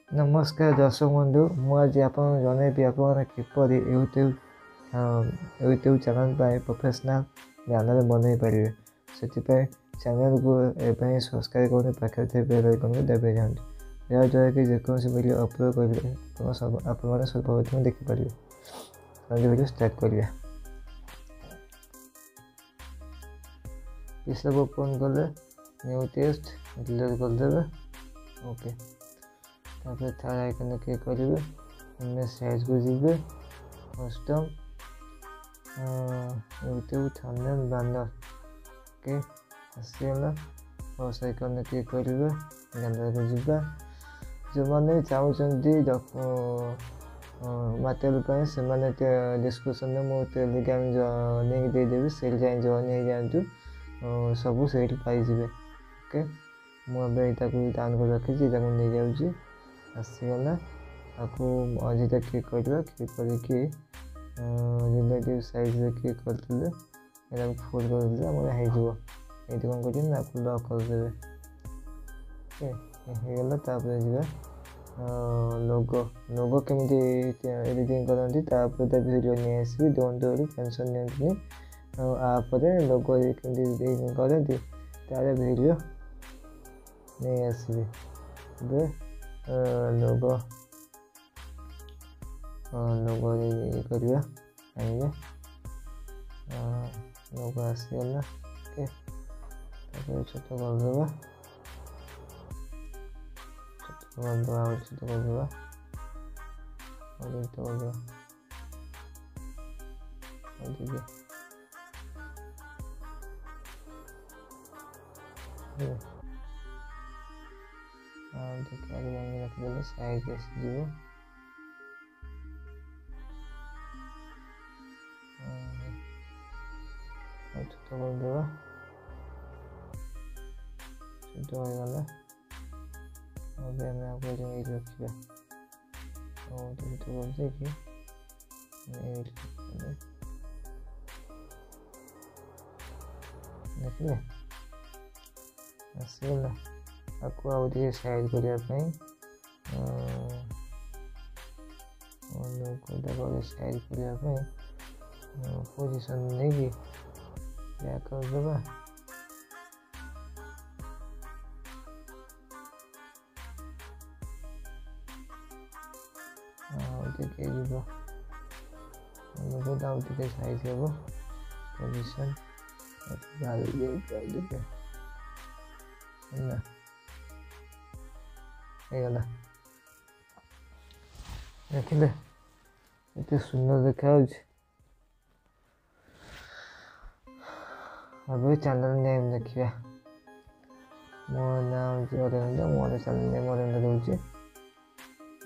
नमस्कार दर्शक बंधु मुझे आप जनइबी आप किपर यूट्यूब चैनल प्रोफेशनल ज्ञान बनई पारे से चैनल को एवं सब्सक्राइब करने पाखे थे बेल आइकन को दबाई जाऊँ जहाँद्वारा कि जेकोसी वीडियो अपलोड करेंगे आप सर्वप्रथम देखिपारे। वीडियो स्टार्ट करिया पिछले को ओपन कले न्यू टेस्ट डिलीट करदे। ओके तापर थर्ड आइकन क्लिक करेंगे इमेज साइज को जीवे कस्टम यूट्यूब थंबनेल बैनर के आसगला फर्स्ट आइकन क्लिक करेंगे गैलरी को जीवा जो मैंने चाहते मटेरियल से डिस्क्रिप्शन में मो टेलीग्राम लिंक देदेवी से जॉइन हो जातु सब से पाइबे। ओके मुझे डाउन कर रखी नहीं जाऊँगी आसगला आपको मझीटा क्लिक करवा क्लिक करके रिलेटिव साइज क्लिक करते फुल करदे हो कौन कर लक करदे। ओके तापर जा लोगो लोगो केमी एडिटिंग करती वीडियो नहीं आसबी डोंट वरी टेंशन नहीं आपरे लोगो केमी करती तार वीडियो नहीं आसबी लोगो लोगो ये करवा आइए लोगो आसगला। ओके छोट करदे छोट करदे रखिदे साइज आसो छोट करदे छोट होगला। अभी आम आपको रखा छोट कर देखिए आसगला आपको आगे साइज करने साइज करने पोजिशन नहीं क्या करदे लोगो साइज हम पोजिशन गला देखिले ये सुंदर देखा। अभी चैनल नेम देखिए मो नाम अरविंद मोर चैनल नेम अरविंद रोचे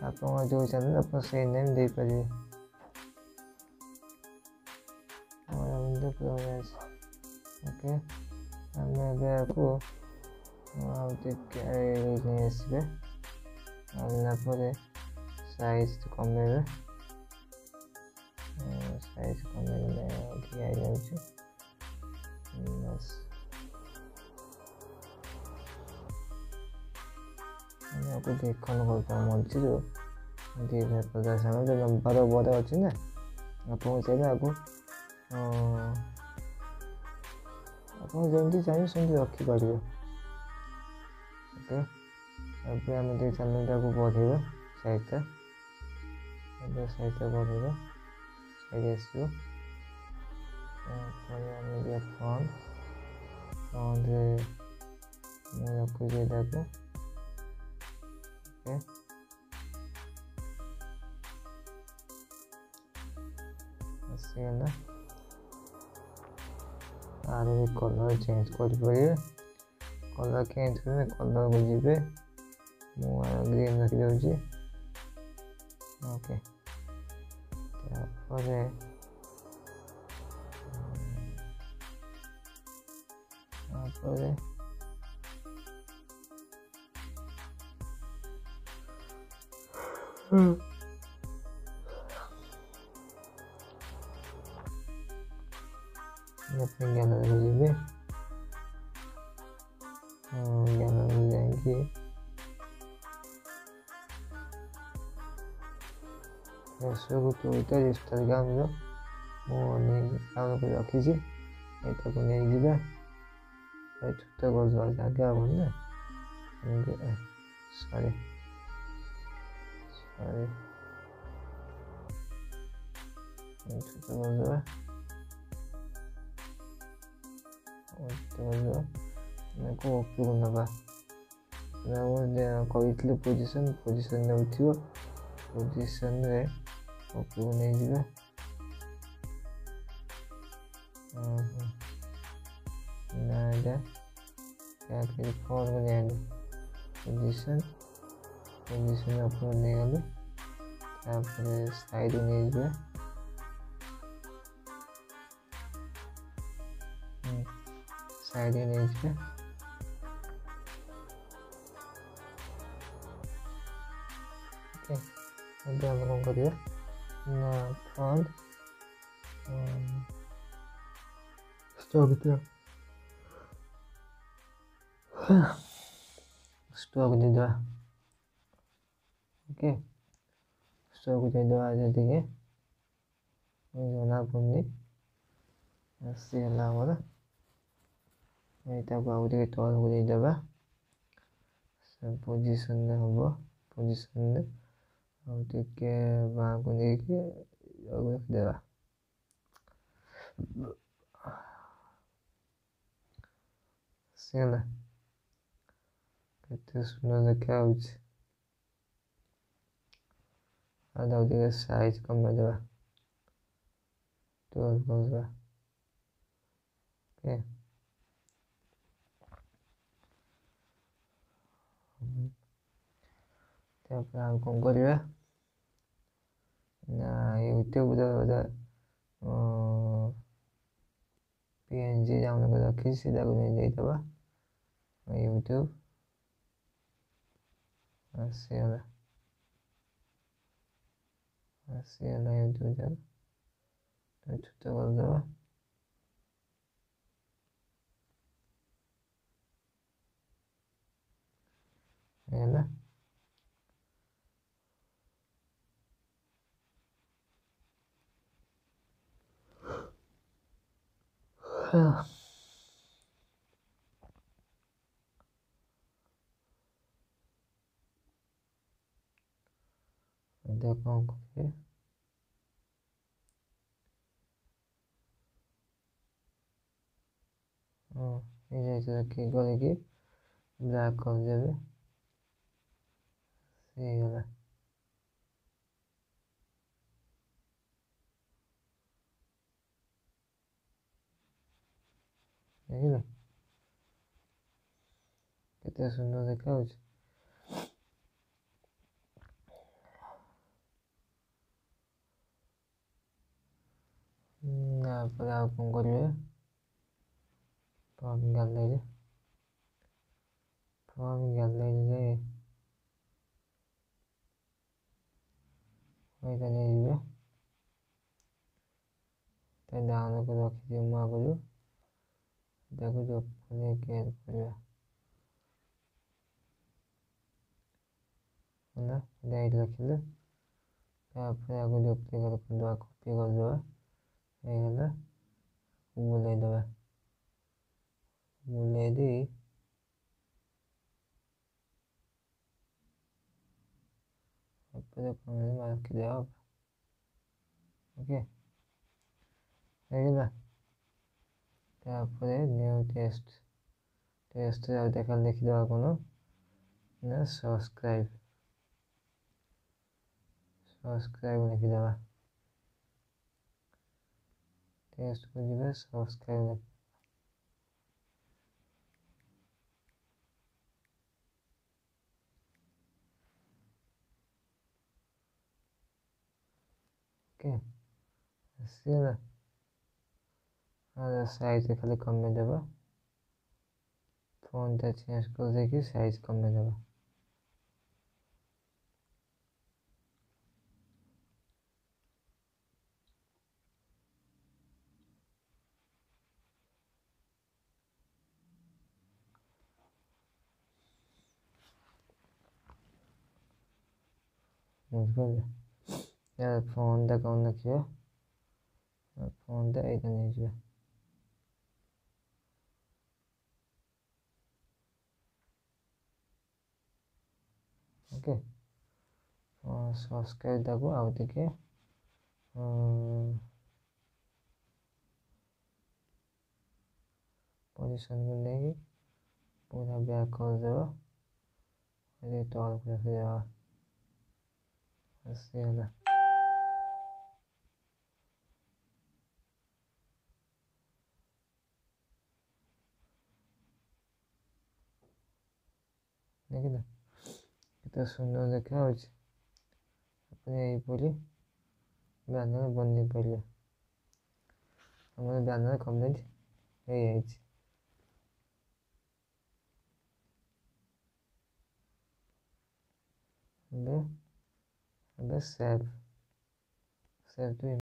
आप जो चैनल आप से नेम दे पारे अरविंद प्रोग्रेस। ओके हमें आपको आसबे आने साइज कमे साइज कमे आ जाऊँ आपको देखने करता मझे जो नंबर बड़े अच्छी ना आप चाहिए आपको आप जमी चाहिए सेमती रखिपारे। ओके अभी आम चैनल को बढ़ेगा साइजटा बढ़ेगा साइज आसो फ्रंट फ्रंट रखुचे को। ओके आसगला आर कलर चेंज कर कलर चेंज करेंगे कलर को जीवे ग्रीन रखी दूसरी। ओके गैलरी को जीवे गैलरी जाएंगे ଏସବୁକୁ ଭିତରେ ଇନଷ୍ଟାଗ୍ରାମର ମୁଁ ଡାଉନଲୋଡ଼ କରି ରଖିଛି। ଏଇଟାକୁ ନେଇଯିବା। ଛୋଟ କରିଦେବା, ଜାଗା ହବନି ନା। ସରି ଛୋଟ କରିଦେବା। ଉପରକୁ ନେବା। କହିଥିଲି ପୋଜିସନ୍ ନେଉଥିବ। ପୋଜିସନ୍ରେ ଉପରକୁ ନେଇଯିବା। ନା ଏଇଟା ଫୋନ୍କୁ ନେଇଗଲି। ପୋଜିସନ୍ ଉପରକୁ ନେଇଗଲି। ତାପରେ ସାଇଡ଼୍ ନେଇଯିବା। ସାଇଡ଼୍ ନେଇଯିବା। ଏବେ ଆମେ କ'ଣ କରିବା ନା ଫ୍ରଣ୍ଟ ଷ୍ଟକ୍ ଦେଇଦେବା। ଓକେ, ଷ୍ଟକ୍ ଦେଇଦେବା। ଯେତିକି ଜଣାପଡ଼ୁନି ଆସିଗଲା ଆମର। ଏଇଟାକୁ ଆଉ ଟିକେ ତଳକୁ ଦେଇଦେବା। ପୋଜିସନ୍ରେ ହେବ। ପୋଜିସନ୍ରେ ଆଉ ଟିକେ ବାଁକୁ ନେଇକି ରଖିଦେବା। ଆସିଗଲା। କେତେ ସୁନ୍ଦର ଦେଖାଯାଉଛି। ଆଉ ତାକୁ ଟିକେ ସାଇଜ୍ କମେଇଦେବା। 12 କରିଦେବା। ଓକେ, ତାପରେ ଆଉ କ'ଣ କରିବା ନା ୟୁଟ୍ୟୁବ୍ର PNG ଡାଉନଲୋଡ଼ କରି ରଖିଛି, ସେଟାକୁ ନେଇ ଦେଇଦେବା। ୟୁଟ୍ୟୁବ୍ ଆସିଗଲା। ୟୁଟ୍ୟୁବ୍ ଯାକ ଛୋଟ କରିଦେବା। ହେଇଗଲା। ଏବେ କ'ଣ କରିବେ କି କରିକି ବ୍ଲାକ୍ କରିଦେବେ। ହେଇଗଲା। ଦେଖିଲେ କେତେ ସୁନ୍ଦର ଦେଖାଯାଉଛି। ତାପରେ ଆଉ କ'ଣ କରିବେ ଫ୍ରଣ୍ଟ ଗ୍ୟାଲେରୀରେ ଏଇଟା ନେଇଯିବେ। ଡାଉନଲୋଡ଼ କରି ରଖିଦିଅ ମୁଁ ଆଗରୁ। ତାକୁ ନେଇକି ଏଡ୍ କରିବା। ହେଲା, ଏଇଠି ରଖିଲେ। ତାପରେ ଆଗକୁ ଡୁପ୍ଲିକେଟ୍ କରିଦେବା, କପି କରିଦେବା। ହେଇଗଲା। ବୁଲେଇଦେବା। ବୁଲେଇ ଦେଇ ଉପରେ କ'ଣ ମାର୍କିଦେବା। ଓକେ, ହେଇଗଲା। ତାପରେ ନ୍ୟୁ ଟେଷ୍ଟରେ ଆଉ ଲେଖିଦେବା କ'ଣ ନା ସବସ୍କ୍ରାଇବ୍ ଲେଖିଦେବା। ଟେଷ୍ଟକୁ ଯିବେ, ସବସ୍କ୍ରାଇବ୍ ଓକେ, ଆସିଗଲା। ସାଇଜ୍ ଖାଲି କମେଇଦେବା। ଫୋନ୍ଟା ଚେଞ୍ଜ କରିଦେଇକି ସାଇଜ୍ କମେଇଦେବା। ବୁଝିପାରିଲେ? यार फोनटा कौन रखियो फोनटा ଏଇଟା ନେଇଯିବା ଓକେ ସବସ୍କ୍ରାଇବଟାକୁ ଆଉ ଟିକେ ପୋଜିସନକୁ ନେଇକି पूरा बैक କରିଦେବା ଏଠି ତଳକୁ ରଖିଦେବା ଆସିଗଲା ଦେଖିଲ କେତେ ସୁନ୍ଦର ଦେଖାଯାଉଛି ଆପଣ ଏହିପରି ବ୍ୟାନର ବନେଇ ପାରିବେ ଆମର ବ୍ୟାନର କମ୍ପ୍ଲିଟ୍ ହେଇଯାଇଛି ଏବେ ସେଭ୍ ଟୁ